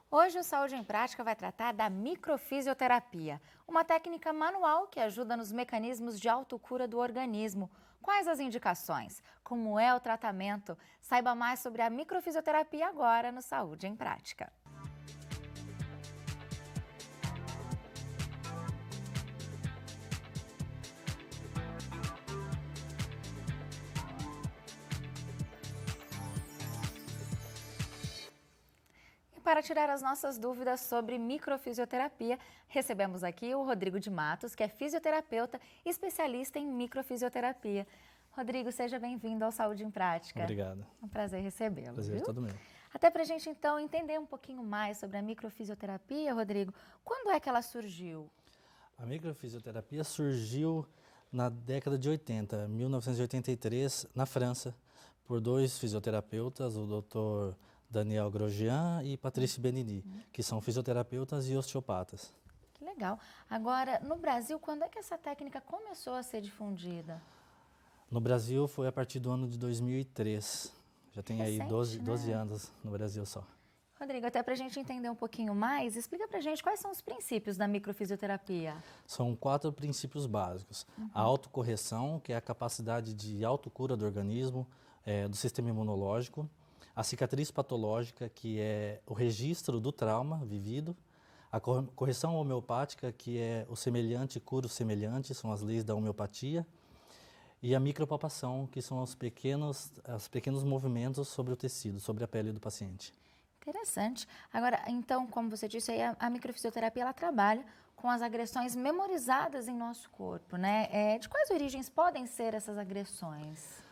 Hoje o Saúde em Prática vai tratar da microfisioterapia, uma técnica manual que ajuda nos mecanismos de autocura do organismo. Quais as indicações? Como é o tratamento? Saiba mais sobre a microfisioterapia agora no Saúde em Prática. E para tirar as nossas dúvidas sobre microfisioterapia, recebemos aqui o Rodrigo de Matos, que é fisioterapeuta e especialista em microfisioterapia. Rodrigo, seja bem-vindo ao Saúde em Prática. Obrigado. É um prazer recebê-lo, Prazer é viu? todo meu. Até para a gente, então, entender um pouquinho mais sobre a microfisioterapia, Rodrigo, quando é que ela surgiu? A microfisioterapia surgiu na década de 80, 1983, na França, por dois fisioterapeutas, o Dr. Daniel Grosjean e Patrice Benini, que são fisioterapeutas e osteopatas. Que legal. Agora, no Brasil, quando é que essa técnica começou a ser difundida? No Brasil foi a partir do ano de 2003. Já tem aí Recente, 12 né? anos no Brasil só. Rodrigo, até para a gente entender um pouquinho mais, explica para a gente quais são os princípios da microfisioterapia. São 4 princípios básicos. A autocorreção, que é a capacidade de autocura do organismo, do sistema imunológico. A cicatriz patológica, que é o registro do trauma vivido. A correção homeopática, que é o semelhante cura o semelhante, são as leis da homeopatia. E a micropalpação, que são os pequenos movimentos sobre o tecido, sobre a pele do paciente. Interessante. Agora, então, como você disse, aí a microfisioterapia ela trabalha com as agressões memorizadas em nosso corpo, né? De quais origens podem ser essas agressões?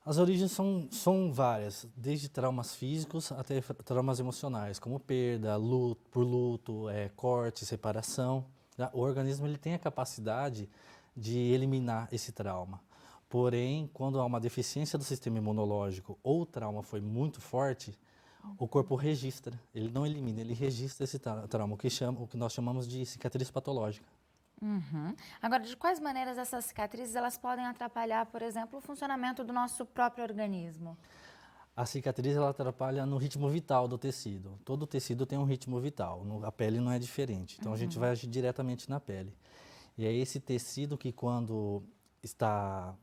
As origens são várias, desde traumas físicos até traumas emocionais, como perda, luto, corte, separação. O organismo ele tem a capacidade de eliminar esse trauma. Porém, quando há uma deficiência do sistema imunológico ou o trauma foi muito forte, o corpo registra, ele não elimina, ele registra esse trauma, o que nós chamamos de cicatriz patológica. Uhum. Agora, de quais maneiras essas cicatrizes elas podem atrapalhar, por exemplo, o funcionamento do nosso próprio organismo? A cicatriz ela atrapalha no ritmo vital do tecido. Todo tecido tem um ritmo vital, a pele não é diferente. Então a gente vai agir diretamente na pele. E é esse tecido que quando está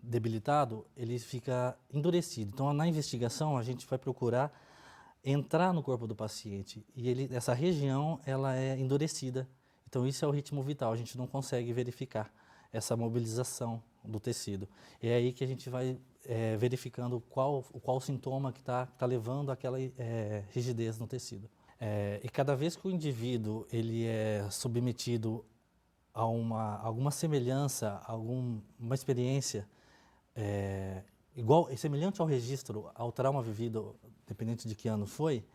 debilitado, ele fica endurecido. Então na investigação a gente vai procurar entrar no corpo do paciente e essa região ela é endurecida. Então isso é o ritmo vital, a gente não consegue verificar essa mobilização do tecido. É aí que a gente vai verificando qual sintoma que está levando àquela rigidez no tecido. E cada vez que o indivíduo ele é submetido a alguma semelhança, uma experiência semelhante ao registro, ao trauma vivido, dependente de que ano foi,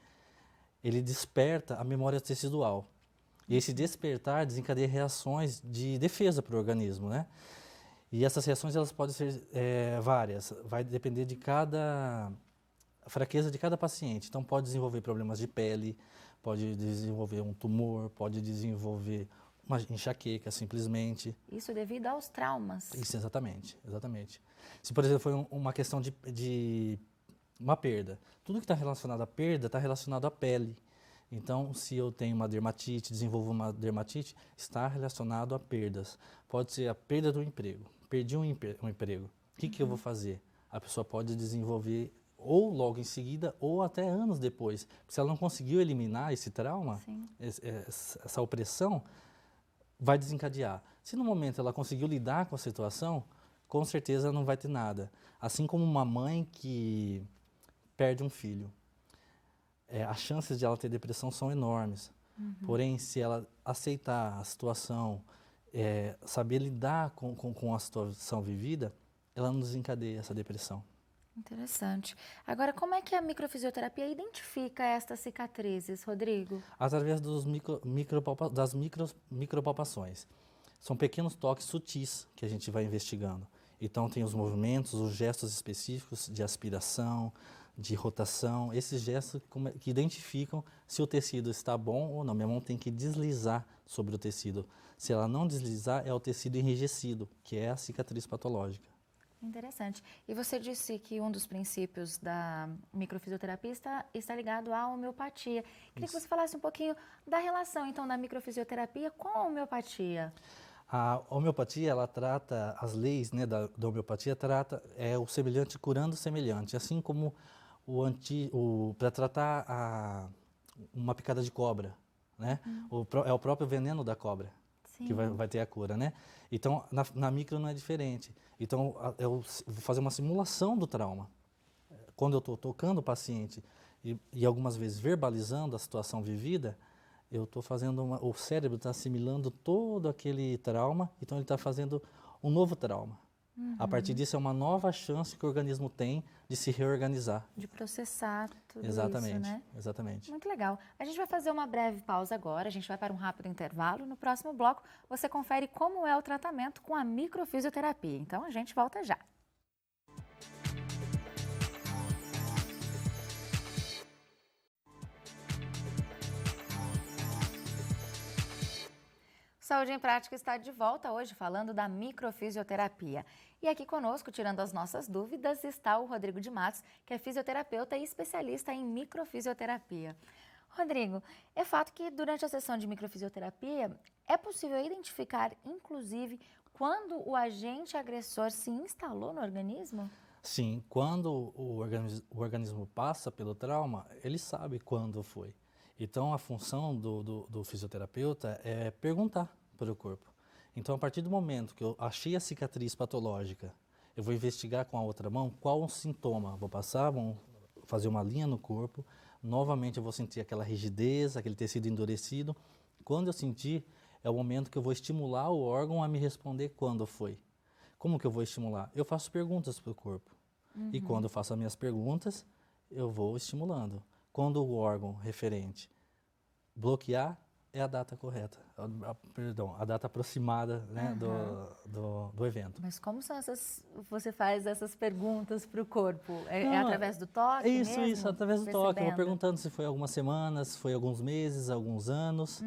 ele desperta a memória tecidual. E esse despertar desencadeia reações de defesa para o organismo, né? E essas reações elas podem ser várias, vai depender de cada fraqueza de cada paciente. Então pode desenvolver problemas de pele, pode desenvolver um tumor, pode desenvolver uma enxaqueca simplesmente. Isso devido aos traumas. Isso, exatamente, exatamente. Se, por exemplo, foi uma questão de uma perda, tudo que está relacionado à perda está relacionado à pele. Então, se eu tenho uma dermatite, desenvolvo uma dermatite, está relacionado a perdas. Pode ser a perda do emprego. Perdi um emprego. O que eu vou fazer? A pessoa pode desenvolver ou logo em seguida ou até anos depois. Se ela não conseguiu eliminar esse trauma, essa opressão, vai desencadear. Se no momento ela conseguiu lidar com a situação, com certeza não vai ter nada. Assim como uma mãe que perde um filho. As chances de ela ter depressão são enormes. Porém, se ela aceitar a situação, saber lidar com a situação vivida, ela não desencadeia essa depressão. Interessante. Agora, como é que a microfisioterapia identifica estas cicatrizes, Rodrigo? Através das micropalpações. São pequenos toques sutis que a gente vai investigando. Então tem os movimentos, os gestos específicos de aspiração, de rotação, esses gestos que identificam se o tecido está bom ou não. Minha mão tem que deslizar sobre o tecido. Se ela não deslizar, é o tecido enrijecido, que é a cicatriz patológica. Interessante. E você disse que um dos princípios da microfisioterapia está ligado à homeopatia. Queria que Isso. você falasse um pouquinho da relação, então, da microfisioterapia com a homeopatia. A homeopatia, ela trata, as leis, né, da homeopatia, trata o semelhante curando o semelhante, assim como para tratar uma picada de cobra, né? É o próprio veneno da cobra que Sim. vai ter a cura, né? Então, na micro não é diferente. Então, eu vou fazer uma simulação do trauma. Quando eu estou tocando o paciente e algumas vezes verbalizando a situação vivida, eu estou fazendo o cérebro está assimilando todo aquele trauma, então ele está fazendo um novo trauma. A partir disso é uma nova chance que o organismo tem de se reorganizar. De processar tudo isso, Exatamente, né? exatamente. Muito legal. A gente vai fazer uma breve pausa agora, a gente vai para um rápido intervalo. No próximo bloco, você confere como é o tratamento com a microfisioterapia. Então, a gente volta já. Saúde em Prática está de volta hoje falando da microfisioterapia. E aqui conosco, tirando as nossas dúvidas, está o Rodrigo de Matos, que é fisioterapeuta e especialista em microfisioterapia. Rodrigo, é fato que durante a sessão de microfisioterapia é possível identificar, inclusive, quando o agente agressor se instalou no organismo? Sim, quando o organismo passa pelo trauma, ele sabe quando foi. Então, a função do fisioterapeuta é perguntar para o corpo. Então, a partir do momento que eu achei a cicatriz patológica, eu vou investigar com a outra mão qual o sintoma. Vou passar, vou fazer uma linha no corpo, novamente eu vou sentir aquela rigidez, aquele tecido endurecido. Quando eu sentir, é o momento que eu vou estimular o órgão a me responder quando foi. Como que eu vou estimular? Eu faço perguntas para o corpo. E quando eu faço as minhas perguntas, eu vou estimulando. Quando o órgão referente bloquear, é a data correta. Perdão, a data aproximada, né, do evento. Mas como são você faz essas perguntas para o corpo? É Não, através do toque mesmo? Isso, através do toque. Eu vou Percebendo? perguntando se foi algumas semanas, se foi alguns meses, alguns anos.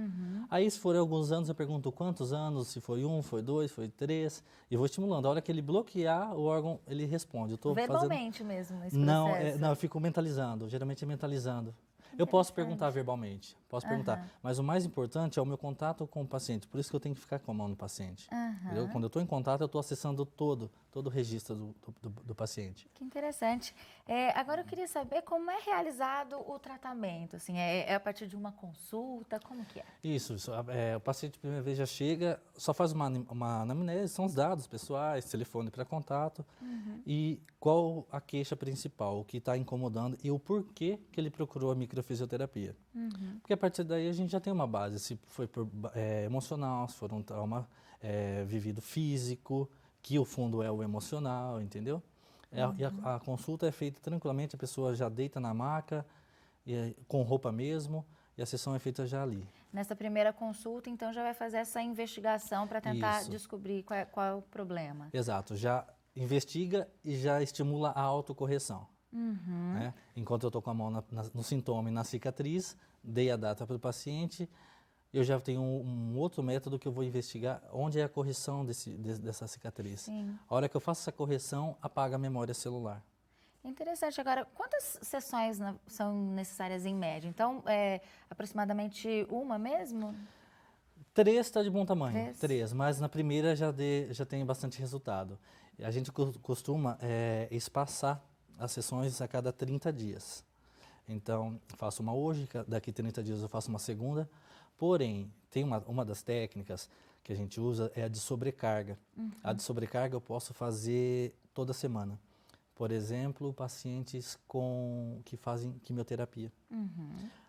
Aí, se for alguns anos, eu pergunto quantos anos, se foi 1, foi 2, foi 3, e vou estimulando. A hora que ele bloquear, o órgão, ele responde. Eu tô Verbalmente mesmo esse Não, processo? não, eu fico mentalizando, geralmente é mentalizando. Eu posso perguntar verbalmente, posso perguntar, mas o mais importante é o meu contato com o paciente, por isso que eu tenho que ficar com a mão no paciente. Entendeu? Quando eu estou em contato, eu estou acessando todo o registro do paciente. Que interessante. Agora eu queria saber como é realizado o tratamento, assim, é a partir de uma consulta, como que é? Isso, o paciente, primeira vez já chega, só faz uma anamnese, são os dados pessoais, telefone para contato, e qual a queixa principal, o que está incomodando e o porquê que ele procurou a microfisioterapia. Porque a partir daí a gente já tem uma base, se foi emocional, se for um trauma vivido físico, que o fundo é o emocional, entendeu? E a consulta é feita tranquilamente, a pessoa já deita na maca, com roupa mesmo, e a sessão é feita já ali. Nessa primeira consulta, então, já vai fazer essa investigação para tentar Isso. descobrir qual é o problema. Exato, já investiga e já estimula a autocorreção. Né? Enquanto eu estou com a mão no sintoma e na cicatriz, dei a data para o paciente, eu já tenho um outro método que eu vou investigar onde é a correção dessa cicatriz. Sim. A hora que eu faço essa correção, apaga a memória celular. Interessante. Agora, quantas sessões são necessárias em média? Então, aproximadamente uma mesmo? 3 está de bom tamanho, 3? 3, mas na primeira já tem bastante resultado. A gente costuma espaçar as sessões a cada 30 dias. Então, faço uma hoje, daqui 30 dias eu faço uma segunda. Porém, tem uma das técnicas que a gente usa é a de sobrecarga. A de sobrecarga eu posso fazer toda semana. Por exemplo, pacientes que fazem quimioterapia.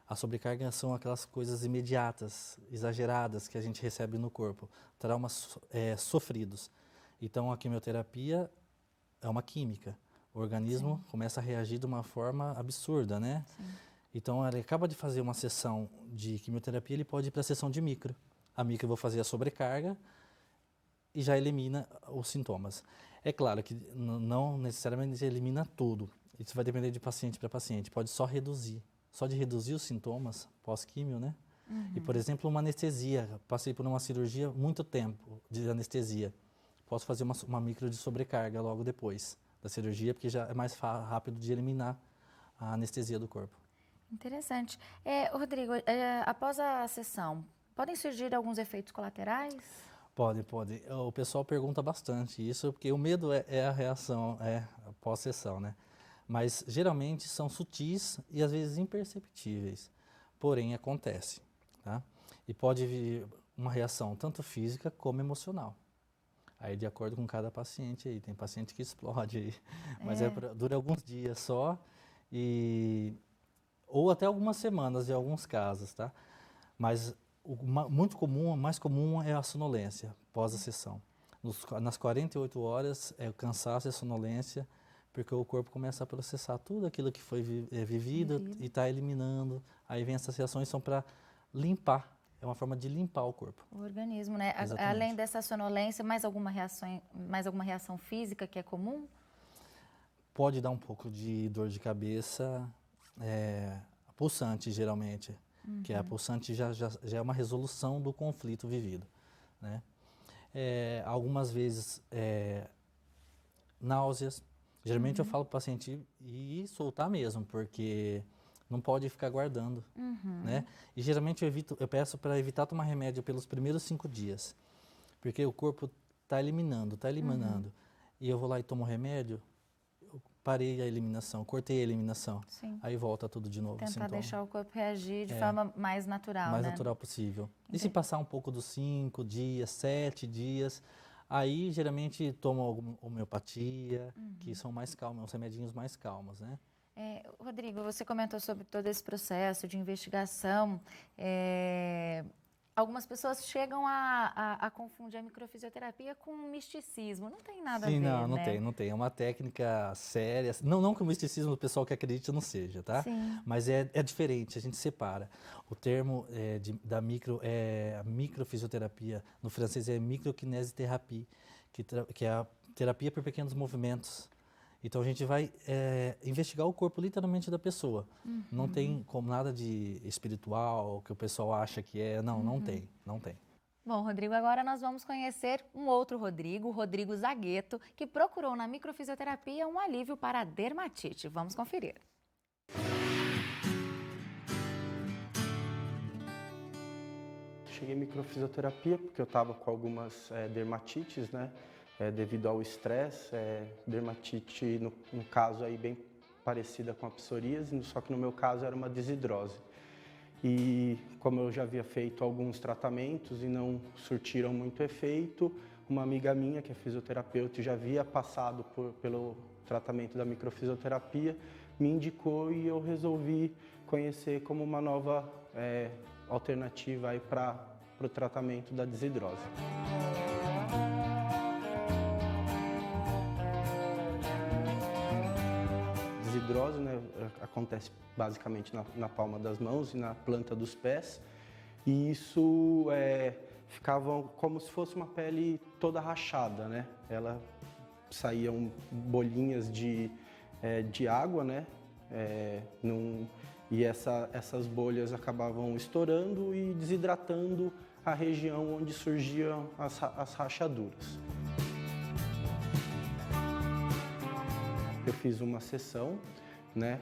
A sobrecarga são aquelas coisas imediatas, exageradas que a gente recebe no corpo, traumas sofridos. Então, a quimioterapia é uma química. O organismo começa a reagir de uma forma absurda, né? Sim. Então, ele acaba de fazer uma sessão de quimioterapia, ele pode ir para a sessão de micro. A micro eu vou fazer a sobrecarga e já elimina os sintomas. É claro que não necessariamente elimina tudo. Isso vai depender de paciente para paciente. Pode só reduzir. Só de reduzir os sintomas pós-químio, né? E, por exemplo, uma anestesia. Passei por uma cirurgia muito tempo de anestesia. posso fazer uma micro de sobrecarga logo depois da cirurgia, porque já é mais rápido de eliminar a anestesia do corpo. Interessante. Rodrigo, após a sessão, podem surgir alguns efeitos colaterais? Pode. O pessoal pergunta bastante isso, porque o medo é a reação pós-sessão, né? Mas geralmente são sutis e às vezes imperceptíveis, porém acontece, tá? E pode vir uma reação tanto física como emocional. Aí de acordo com cada paciente aí, tem paciente que explode aí, mas dura alguns dias só ou até algumas semanas em alguns casos, tá? Mas muito comum, mais comum é a sonolência pós a sessão. Nas 48 horas é o cansaço e a sonolência, porque o corpo começa a processar tudo aquilo que foi vivido e está eliminando. Aí vem essas reações, são para limpar, é uma forma de limpar o corpo. O organismo, né? Exatamente. Além dessa sonolência, mais alguma reação física que é comum? Pode dar um pouco de dor de cabeça, pulsante geralmente, que a pulsante já é uma resolução do conflito vivido, né? Algumas vezes náuseas. Geralmente eu falo para o paciente ir soltar mesmo, porque não pode ficar guardando, né? E geralmente eu peço para evitar tomar remédio pelos primeiros 5 dias, porque o corpo está eliminando, e eu vou lá e tomo remédio, eu parei a eliminação, cortei a eliminação, Sim. aí volta tudo de novo. Tentar deixar o corpo reagir de forma mais natural, mais né? natural possível. E se passar um pouco dos 5 dias, 7 dias, aí geralmente tomo homeopatia, que são mais calmos, uns remedinhos mais calmos, né? Rodrigo, você comentou sobre todo esse processo de investigação. Algumas pessoas chegam a confundir a microfisioterapia com misticismo. Não tem nada a ver, né? Não tem. É uma técnica séria. Não que o misticismo do pessoal que acredita não seja, tá? Sim. Mas é diferente, a gente separa. O termo a microfisioterapia, no francês é microkinesiterapia, que é a terapia por pequenos movimentos. Então a gente vai investigar o corpo literalmente da pessoa. Não tem como nada de espiritual, que o pessoal acha que é. Não tem. Bom, Rodrigo, agora nós vamos conhecer um outro Rodrigo, o Rodrigo Zagueto, que procurou na microfisioterapia um alívio para a dermatite. Vamos conferir. Cheguei em microfisioterapia porque eu estava com algumas dermatites, né? Devido ao estresse, dermatite, no caso aí bem parecida com a psoríase, só que no meu caso era uma desidrose. E como eu já havia feito alguns tratamentos e não surtiram muito efeito, uma amiga minha que é fisioterapeuta e já havia passado pelo tratamento da microfisioterapia, me indicou e eu resolvi conhecer como uma nova alternativa aí para o tratamento da desidrose. Desidrose, né, acontece basicamente na palma das mãos e na planta dos pés, e isso ficava como se fosse uma pele toda rachada, né? Ela saíam bolinhas de água, né? E essas bolhas acabavam estourando e desidratando a região onde surgiam as rachaduras. Eu fiz uma sessão, né?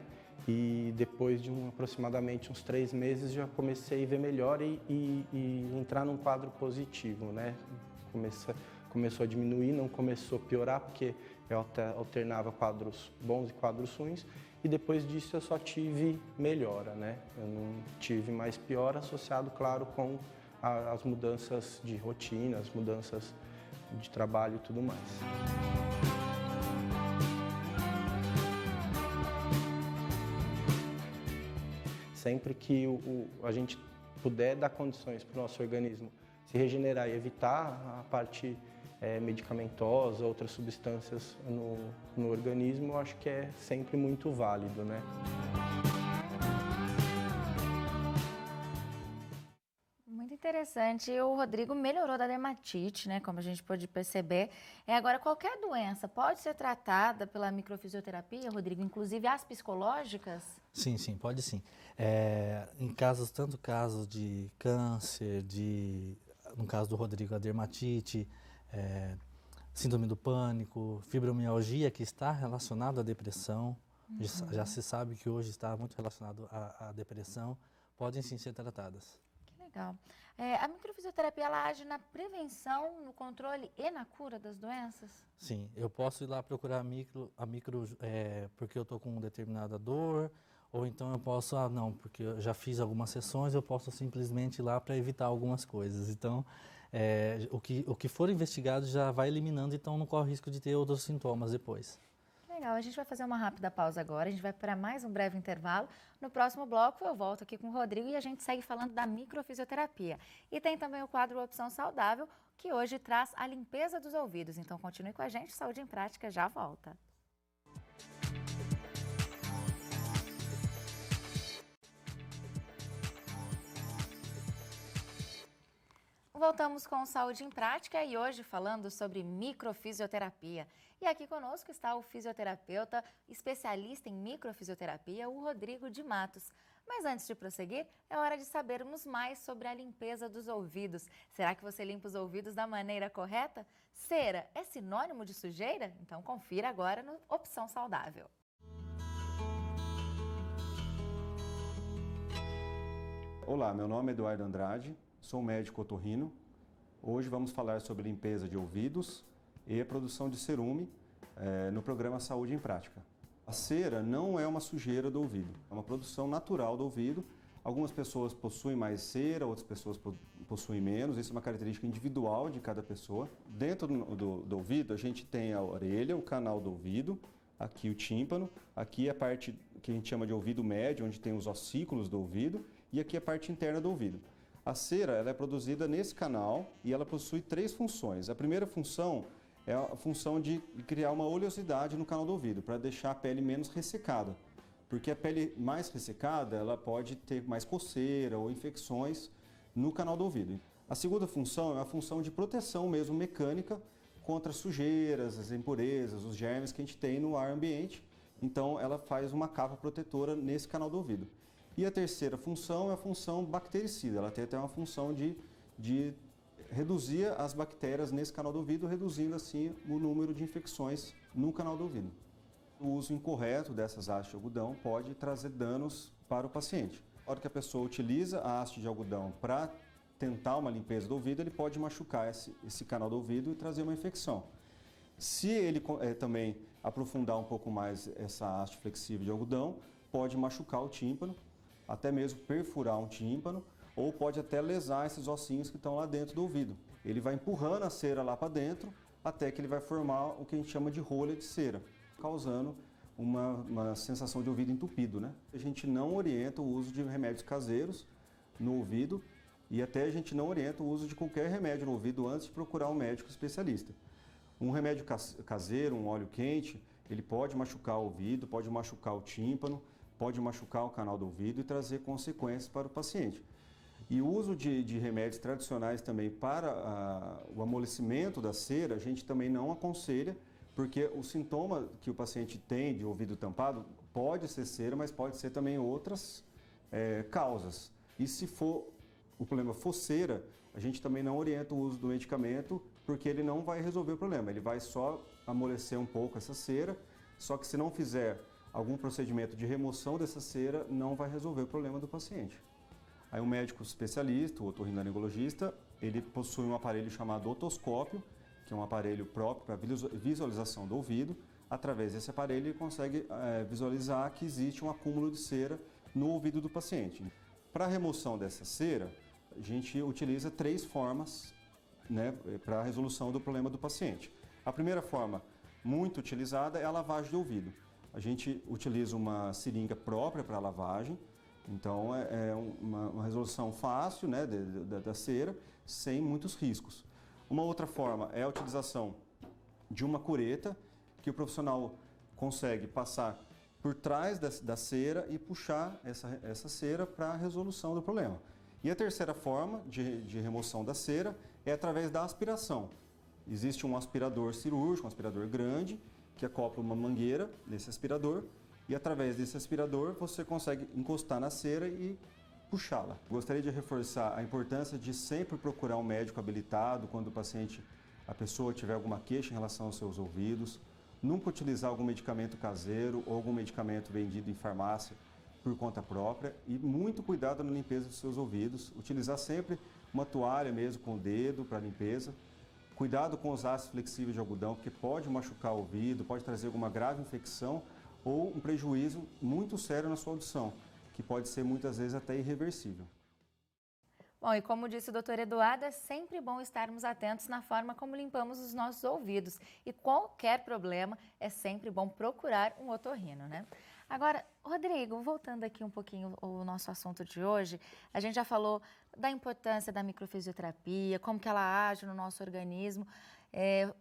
E depois de aproximadamente uns 3 meses já comecei a ver melhor e entrar num quadro positivo, né? Começou a diminuir, não começou a piorar, porque eu alternava quadros bons e quadros ruins. E depois disso eu só tive melhora, né? Eu não tive mais pior, associado, claro, com as mudanças de rotina, as mudanças de trabalho e tudo mais. Sempre que a gente puder dar condições para o nosso organismo se regenerar e evitar a parte medicamentosa, outras substâncias no organismo, eu acho que é sempre muito válido, né? Muito interessante. O Rodrigo melhorou da dermatite, né? Como a gente pôde perceber. Agora, qualquer doença pode ser tratada pela microfisioterapia, Rodrigo, inclusive as psicológicas? Sim, pode sim. Em tanto casos de câncer, no caso do Rodrigo, a dermatite, síndrome do pânico, fibromialgia, que está relacionado à depressão. Já se sabe que hoje está muito relacionado à depressão, podem sim ser tratadas. Que legal. A microfisioterapia, ela age na prevenção, no controle e na cura das doenças? Sim, eu posso ir lá procurar porque eu estou com determinada dor, ou então eu posso, não, porque eu já fiz algumas sessões, eu posso simplesmente ir lá para evitar algumas coisas. Então, o que for investigado já vai eliminando, então não corre risco de ter outros sintomas depois. Legal, a gente vai fazer uma rápida pausa agora, a gente vai para mais um breve intervalo. No próximo bloco eu volto aqui com o Rodrigo e a gente segue falando da microfisioterapia. E tem também o quadro Opção Saudável, que hoje traz a limpeza dos ouvidos. Então continue com a gente, Saúde em Prática já volta. Voltamos com Saúde em Prática e hoje falando sobre microfisioterapia. E aqui conosco está o fisioterapeuta especialista em microfisioterapia, o Rodrigo de Matos. Mas antes de prosseguir, é hora de sabermos mais sobre a limpeza dos ouvidos. Será que você limpa os ouvidos da maneira correta? Cera é sinônimo de sujeira? Então confira agora no Opção Saudável. Olá, meu nome é Eduardo Andrade, sou médico otorrino. Hoje vamos falar sobre limpeza de ouvidos e a produção de cerume no programa Saúde em Prática. A cera não é uma sujeira do ouvido, é uma produção natural do ouvido. Algumas pessoas possuem mais cera, outras pessoas possuem menos, isso é uma característica individual de cada pessoa. Dentro do ouvido a gente tem a orelha, o canal do ouvido, aqui o tímpano, aqui a parte que a gente chama de ouvido médio, onde tem os ossículos do ouvido, e aqui a parte interna do ouvido. A cera ela é produzida nesse canal e ela possui 3 funções. A primeira função é a função de criar uma oleosidade no canal do ouvido, para deixar a pele menos ressecada. Porque a pele mais ressecada, ela pode ter mais coceira ou infecções no canal do ouvido. A segunda função é a função de proteção mesmo mecânica contra sujeiras, as impurezas, os germes que a gente tem no ar ambiente. Então ela faz uma capa protetora nesse canal do ouvido. E a terceira função é a função bactericida, ela tem até uma função de reduzir as bactérias nesse canal do ouvido, reduzindo assim o número de infecções no canal do ouvido. O uso incorreto dessas hastes de algodão pode trazer danos para o paciente. Na hora que a pessoa utiliza a haste de algodão para tentar uma limpeza do ouvido, ele pode machucar esse canal do ouvido e trazer uma infecção. Se ele também aprofundar um pouco mais essa haste flexível de algodão, pode machucar o tímpano, até mesmo perfurar um tímpano, ou pode até lesar esses ossinhos que estão lá dentro do ouvido. Ele vai empurrando a cera lá para dentro, até que ele vai formar o que a gente chama de rolha de cera, causando uma sensação de ouvido entupido, né? A gente não orienta o uso de remédios caseiros no ouvido e até a gente não orienta o uso de qualquer remédio no ouvido antes de procurar um médico especialista. Um remédio caseiro, um óleo quente, ele pode machucar o ouvido, pode machucar o tímpano, pode machucar o canal do ouvido e trazer consequências para o paciente. E o uso de remédios tradicionais também para o amolecimento da cera, a gente também não aconselha, porque o sintoma que o paciente tem de ouvido tampado pode ser cera, mas pode ser também outras causas. E se o problema for cera, a gente também não orienta o uso do medicamento, porque ele não vai resolver o problema, ele vai só amolecer um pouco essa cera, só que se não fizer algum procedimento de remoção dessa cera, não vai resolver o problema do paciente. Aí um médico especialista, o otorrinolaringologista, ele possui um aparelho chamado otoscópio, que é um aparelho próprio para visualização do ouvido. Através desse aparelho ele consegue visualizar que existe um acúmulo de cera no ouvido do paciente. Para a remoção dessa cera, a gente utiliza 3 formas, né, para a resolução do problema do paciente. A primeira forma, muito utilizada, é a lavagem do ouvido. A gente utiliza uma seringa própria para a lavagem, então é uma resolução fácil, né, da cera, sem muitos riscos. Uma outra forma é a utilização de uma cureta, que o profissional consegue passar por trás da cera e puxar essa cera para a resolução do problema. E a terceira forma de remoção da cera é através da aspiração. Existe um aspirador cirúrgico, um aspirador grande, que acopla uma mangueira nesse aspirador e através desse aspirador você consegue encostar na cera e puxá-la. Gostaria de reforçar a importância de sempre procurar um médico habilitado quando o paciente a pessoa tiver alguma queixa em relação aos seus ouvidos, nunca utilizar algum medicamento caseiro ou algum medicamento vendido em farmácia por conta própria e muito cuidado na limpeza dos seus ouvidos, utilizar sempre uma toalha mesmo com o dedo para limpeza, cuidado com os aços flexíveis de algodão, porque pode machucar o ouvido, pode trazer alguma grave infecção ou um prejuízo muito sério na sua audição, que pode ser muitas vezes até irreversível. Bom, e como disse o doutor Eduardo, é sempre bom estarmos atentos na forma como limpamos os nossos ouvidos. E qualquer problema, é sempre bom procurar um otorrino, né? Agora, Rodrigo, voltando aqui um pouquinho ao nosso assunto de hoje, a gente já falou da importância da microfisioterapia, como que ela age no nosso organismo,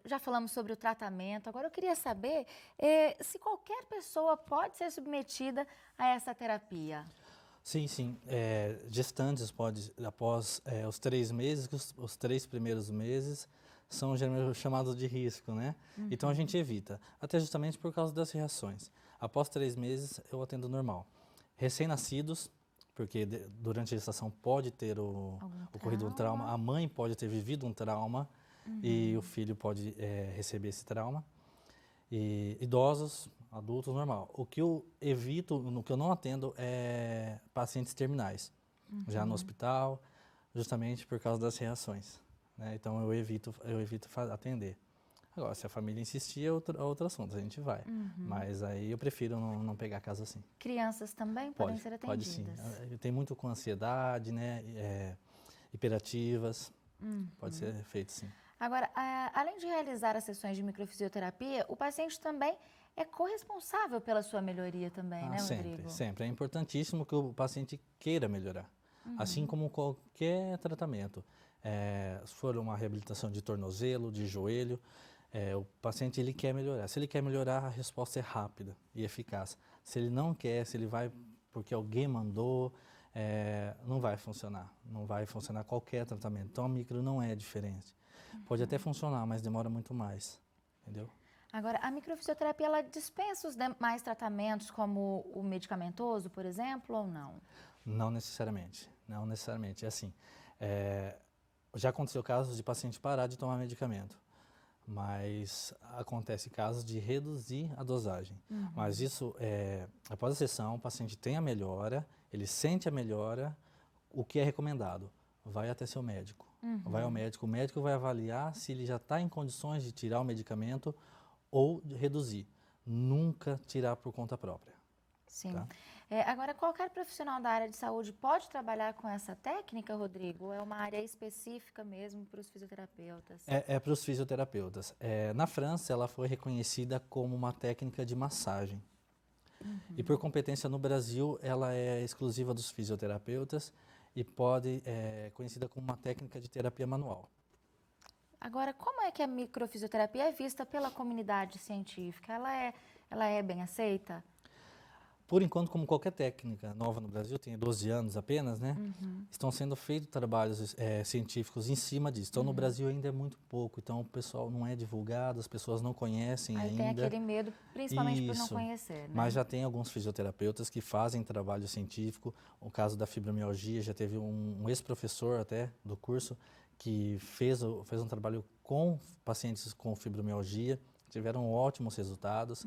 já falamos sobre o tratamento. Agora eu queria saber se qualquer pessoa pode ser submetida a essa terapia. Sim, sim. Gestantes após os 3 meses, os 3 primeiros meses são geralmente chamados de risco, né? Então a gente evita, até justamente por causa das reações. Após 3 meses eu atendo normal. Recém-nascidos, porque durante a gestação pode ter ocorrido um trauma, a mãe pode ter vivido um trauma e o filho pode receber esse trauma. E idosos, adultos, normal. O que eu evito, no que eu não atendo, é pacientes terminais, já no hospital, justamente por causa das reações, né? Então eu evito atender. Agora, se a família insistir, é outro assunto, a gente vai. Mas aí eu prefiro não pegar caso assim. Crianças também podem ser atendidas? Pode sim. Tem muito com ansiedade, né? Hiperativas, pode ser feito sim. Agora, além de realizar as sessões de microfisioterapia, o paciente também é corresponsável pela sua melhoria também, né, Rodrigo? Sempre. É importantíssimo que o paciente queira melhorar, assim como qualquer tratamento. Se for uma reabilitação de tornozelo, de joelho, o paciente ele quer melhorar. Se ele quer melhorar, a resposta é rápida e eficaz. Se ele não quer, se ele vai porque alguém mandou, não vai funcionar. Não vai funcionar qualquer tratamento. Então, a micro não é diferente. Pode até funcionar, mas demora muito mais, entendeu? Agora, a microfisioterapia, ela dispensa os demais tratamentos, como o medicamentoso, por exemplo, ou não? Não necessariamente, não necessariamente. É assim, já aconteceu casos de paciente parar de tomar medicamento, mas acontece casos de reduzir a dosagem. Mas isso, após a sessão, o paciente tem a melhora, ele sente a melhora, o que é recomendado? Vai até seu médico. Vai ao médico, o médico vai avaliar se ele já está em condições de tirar o medicamento ou de reduzir. Nunca tirar por conta própria. Sim. Tá? Agora, qualquer profissional da área de saúde pode trabalhar com essa técnica, Rodrigo? Ou é uma área específica mesmo para os fisioterapeutas? Para os fisioterapeutas. Na França, ela foi reconhecida como uma técnica de massagem. E por competência no Brasil, ela é exclusiva dos fisioterapeutas e conhecida como uma técnica de terapia manual. Agora, como é que a microfisioterapia é vista pela comunidade científica? Ela é bem aceita? Por enquanto, como qualquer técnica nova no Brasil, tem 12 anos apenas, né? Estão sendo feitos trabalhos científicos em cima disso. Então, no Brasil ainda é muito pouco. Então, o pessoal não é divulgado, as pessoas não conhecem ainda. Aí tem aquele medo, principalmente por não conhecer, né? Mas já tem alguns fisioterapeutas que fazem trabalho científico. O caso da fibromialgia, já teve um ex-professor até do curso que fez um trabalho com pacientes com fibromialgia. Tiveram ótimos resultados.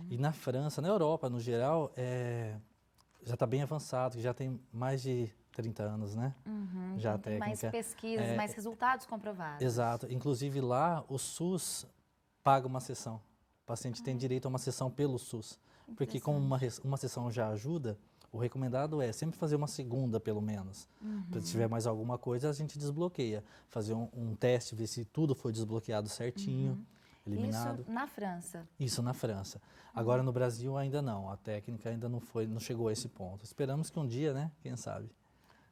E na França, na Europa, no geral, já está bem avançado, já tem mais de 30 anos, né? Já tem mais pesquisas, mais resultados comprovados. Exato. Inclusive lá, o SUS paga uma sessão. O paciente tem direito a uma sessão pelo SUS. Porque como uma sessão já ajuda, o recomendado é sempre fazer uma segunda, pelo menos. Se tiver mais alguma coisa, a gente desbloqueia. Fazer um teste, ver se tudo foi desbloqueado certinho. Eliminado. Isso na França? Isso na França. Agora no Brasil ainda não, a técnica ainda não chegou a esse ponto. Esperamos que um dia, né, quem sabe.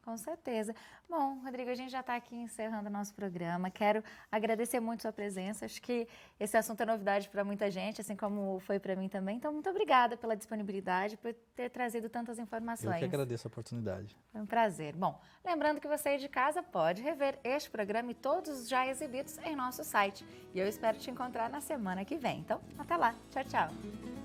Com certeza. Bom, Rodrigo, a gente já está aqui encerrando o nosso programa. Quero agradecer muito a sua presença. Acho que esse assunto é novidade para muita gente, assim como foi para mim também. Então, muito obrigada pela disponibilidade, por ter trazido tantas informações. Eu que agradeço a oportunidade. Foi um prazer. Bom, lembrando que você aí de casa pode rever este programa e todos já exibidos em nosso site. E eu espero te encontrar na semana que vem. Então, até lá. Tchau, tchau.